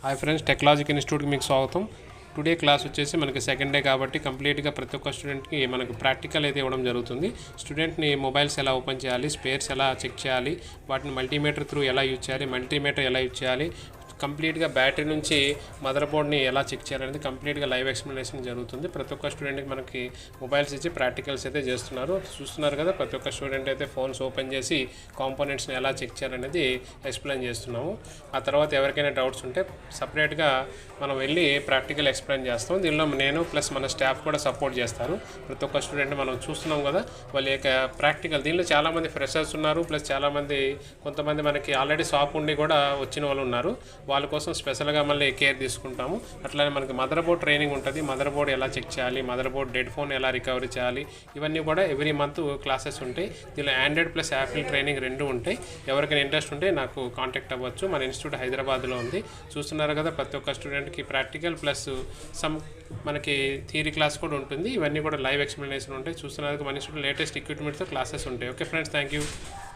Hi friends, technology ఇన్స్టిట్యూట్కి మీకు స్వాగతం. టుడే క్లాస్ వచ్చేసి మనకి సెకండ్ డే కాబట్టి కంప్లీట్గా ప్రతి ఒక్క స్టూడెంట్కి మనకు ప్రాక్టికల్ అయితే ఇవ్వడం జరుగుతుంది. స్టూడెంట్ని మొబైల్స్ ఎలా ఓపెన్ చేయాలి, స్పేర్స్ ఎలా చెక్ చేయాలి, వాటిని మల్టీమీటర్ త్రూ ఎలా యూజ్ చేయాలి, మల్టీమీటర్ ఎలా యూజ్ చేయాలి, కంప్లీట్గా బ్యాటరీ నుంచి మదర్ బోర్డ్ని ఎలా చెక్ చేయాలనేది కంప్లీట్గా లైవ్ ఎక్స్ప్లెనేషన్ జరుగుతుంది. ప్రతి ఒక్క స్టూడెంట్కి మనకి మొబైల్స్ ఇచ్చి ప్రాక్టికల్స్ అయితే చూస్తున్నారు కదా. ప్రతి ఒక్క స్టూడెంట్ అయితే ఫోన్స్ ఓపెన్ చేసి కాంపోనెంట్స్ని ఎలా చెక్ చేయాలనేది ఎక్స్ప్లెయిన్ చేస్తున్నాము. ఆ తర్వాత ఎవరికైనా డౌట్స్ ఉంటే సపరేట్గా మనం వెళ్ళి ప్రాక్టికల్ ఎక్స్ప్లెయిన్ చేస్తాం. దీనిలో నేను ప్లస్ మన స్టాఫ్ కూడా సపోర్ట్ చేస్తారు. ప్రతి ఒక్క స్టూడెంట్ మనం చూస్తున్నాం కదా, వాళ్ళ యొక్క ప్రాక్టికల్ దీనిలో చాలామంది ఫ్రెషర్స్ ఉన్నారు, ప్లస్ చాలామంది కొంతమంది మనకి ఆల్రెడీ షాప్ ఉండి కూడా వచ్చిన వాళ్ళు ఉన్నారు. వాళ్ళ కోసం స్పెషల్గా మళ్ళీ కేర్ తీసుకుంటాము. అట్లానే మనకి మదర్ బోర్డ్ ట్రైనింగ్ ఉంటుంది. మదర్ బోర్డ్ ఎలా చెక్ చేయాలి, మదర్ బోర్డ్ డెడ్ ఫోన్ ఎలా రికవరీ చేయాలి, ఇవన్నీ కూడా ఎవ్రీ మంత్ క్లాసెస్ ఉంటాయి. దీనిలో ఆండ్రాయిడ్ ప్లస్ యాపిల్ ట్రైనింగ్ రెండు ఉంటాయి. ఎవరికైనా ఇంట్రెస్ట్ ఉంటే నాకు కాంటాక్ట్ అవ్వచ్చు. మన ఇన్స్టిట్యూట్ హైదరాబాద్లో ఉంది. చూస్తున్నారు కదా, ప్రతి ఒక్క స్టూడెంట్కి ప్రాక్టికల్ ప్లస్ మనకి థియరీ క్లాస్ కూడా ఉంటుంది. ఇవన్నీ కూడా లైవ్ ఎక్స్ప్లెనేషన్ ఉంటాయి. చూస్తున్నారు మన ఇన్స్టిట్యూట్ లేటెస్ట్ ఎక్విప్మెంట్తో క్లాసెస్ ఉంటాయి. Okay friends, thank you.